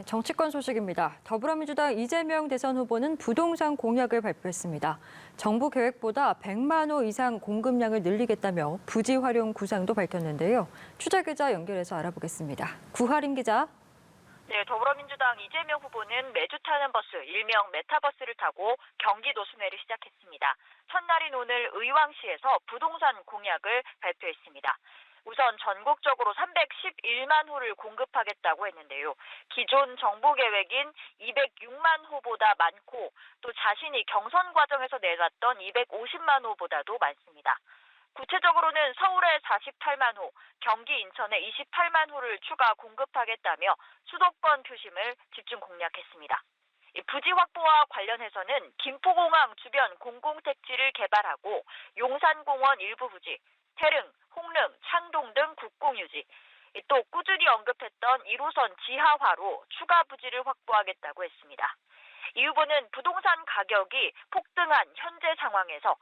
정치권 소식입니다. 더불어민주당 이재명 대선 후보는 부동산 공약을 발표했습니다. 정부 계획보다 100만 호 이상 공급량을 늘리겠다며 부지 활용 구상도 밝혔는데요. 취재 기자 연결해서 알아보겠습니다. 구하림 기자. 네, 더불어민주당 이재명 후보는 매주 타는 버스, 일명 메타버스를 타고 경기도 순회를 시작했습니다. 첫날인 오늘 의왕시에서 부동산 공약을 발표했습니다. 우선 전국적으로 311만 호를 공급하겠다고 했는데요. 기존 정부 계획인 206만 호보다 많고 또 자신이 경선 과정에서 내놨던 250만 호보다도 많습니다. 구체적으로는 서울에 48만 호, 경기 인천에 28만 호를 추가 공급하겠다며 수도권 표심을 집중 공략했습니다. 부지 확보와 관련해서는 김포공항 주변 공공택지를 개발하고 용산공원 일부 부지, 태릉, 홍릉, 창동 등 국공유지, 또 꾸준히 언급했던 1호선 지하화로 추가 부지를 확보하겠다고 했습니다. 이 후보는 부동산 가격이 폭등한 현재 상황에서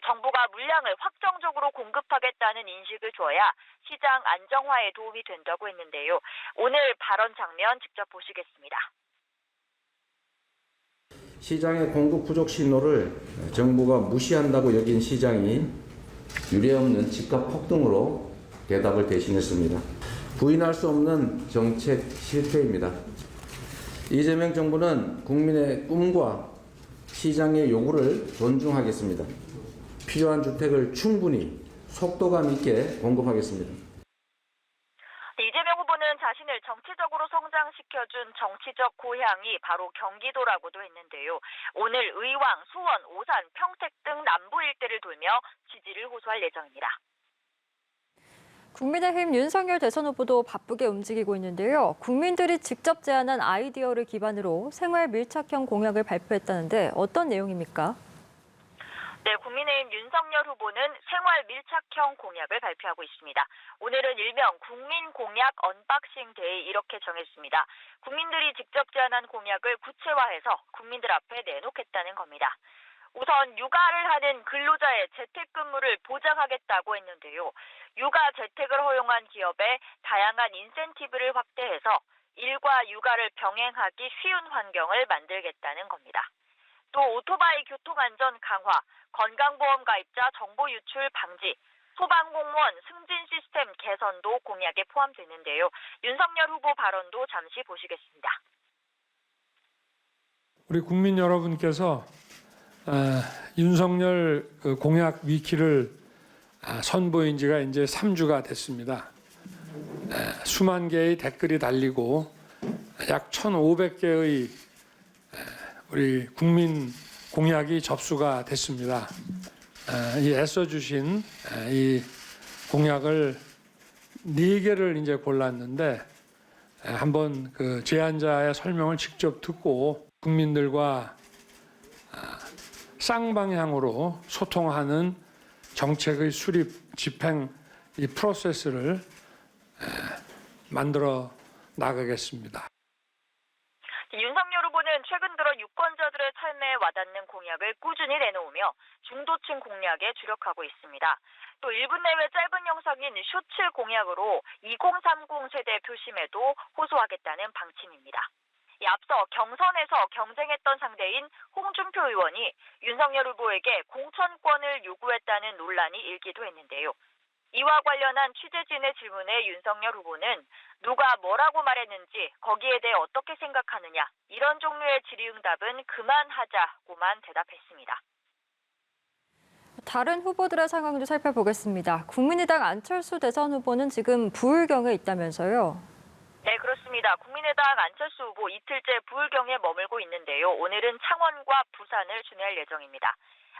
정부가 물량을 확정적으로 공급하겠다는 인식을 줘야 시장 안정화에 도움이 된다고 했는데요. 오늘 발언 장면 직접 보시겠습니다. 시장의 공급 부족 신호를 정부가 무시한다고 여긴 시장이 유례없는 집값 폭등으로 대답을 대신했습니다. 부인할 수 없는 정책 실패입니다. 이재명 정부는 국민의 꿈과 시장의 요구를 존중하겠습니다. 필요한 주택을 충분히 속도감 있게 공급하겠습니다. 이재명 후보는 자신을 정치적으로 성장시켜준 정치적 고향이 바로 경기도라고도 했는데요. 오늘 의왕, 수원, 오산, 평택 등 남부 일대를 돌며 지지를 호소할 예정입니다. 국민의힘 윤석열 대선 후보도 바쁘게 움직이고 있는데요. 국민들이 직접 제안한 아이디어를 기반으로 생활 밀착형 공약을 발표했다는데 어떤 내용입니까? 네, 국민의힘 윤석열 후보는 생활 밀착형 공약을 발표하고 있습니다. 오늘은 일명 국민 공약 언박싱 데이 이렇게 정했습니다. 국민들이 직접 제안한 공약을 구체화해서 국민들 앞에 내놓겠다는 겁니다. 우선 육아를 하는 근로자의 재택근무를 보장하겠다고 했는데요. 육아 재택을 허용한 기업에 다양한 인센티브를 확대해서 일과 육아를 병행하기 쉬운 환경을 만들겠다는 겁니다. 또 오토바이 교통안전 강화, 건강보험 가입자 정보 유출 방지, 소방공무원 승진 시스템 개선도 공약에 포함되는데요. 윤석열 후보 발언도 잠시 보시겠습니다. 우리 국민 여러분께서 윤석열 공약 위키를 선보인 지가 이제 3주가 됐습니다. 수만 개의 댓글이 달리고 약 1,500개의 우리 국민 공약이 접수가 됐습니다. 이 애써주신 이 공약을 4개를 이제 골랐는데 한번 그 제안자의 설명을 직접 듣고 국민들과 쌍방향으로 소통하는 정책의 수립, 집행 이 프로세스를 만들어 나가겠습니다. 윤석열 후보는 최근 들어 유권자들의 삶에 와닿는 공약을 꾸준히 내놓으며 중도층 공약에 주력하고 있습니다. 또 1분 내외 짧은 영상인 쇼츠 공약으로 2030 세대 표심에도 호소하겠다는 방침입니다. 앞서 경선에서 경쟁했던 상대인 홍준표 의원이 윤석열 후보에게 공천권을 요구했다는 논란이 일기도 했는데요. 이와 관련한 취재진의 질문에 윤석열 후보는 누가 뭐라고 말했는지 거기에 대해 어떻게 생각하느냐 이런 종류의 질의응답은 그만하자고만 대답했습니다. 다른 후보들의 상황도 살펴보겠습니다. 국민의당 안철수 대선 후보는 지금 부울경에 있다면서요? 네, 그렇습니다. 국민의당 안철수 후보 이틀째 부울경에 머물고 있는데요. 오늘은 창원과 부산을 순회할 예정입니다.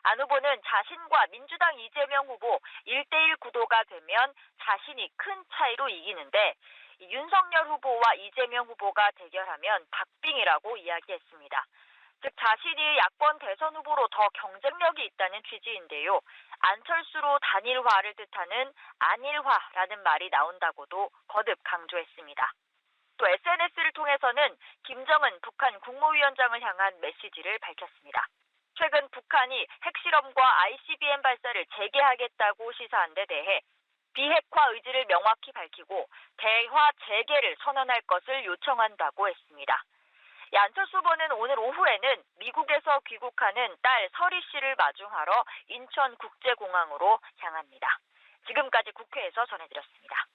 안 후보는 자신과 민주당 이재명 후보 1대1 구도가 되면 자신이 큰 차이로 이기는데 윤석열 후보와 이재명 후보가 대결하면 박빙이라고 이야기했습니다. 즉 자신이 야권 대선 후보로 더 경쟁력이 있다는 취지인데요. 안철수로 단일화를 뜻하는 안일화라는 말이 나온다고도 거듭 강조했습니다. 또 SNS를 통해서는 김정은 북한 국무위원장을 향한 메시지를 밝혔습니다. 최근 북한이 핵실험과 ICBM 발사를 재개하겠다고 시사한 데 대해 비핵화 의지를 명확히 밝히고 대화 재개를 선언할 것을 요청한다고 했습니다. 안철수 후보는 오늘 오후에는 미국에서 귀국하는 딸 설희 씨를 마중하러 인천국제공항으로 향합니다. 지금까지 국회에서 전해드렸습니다.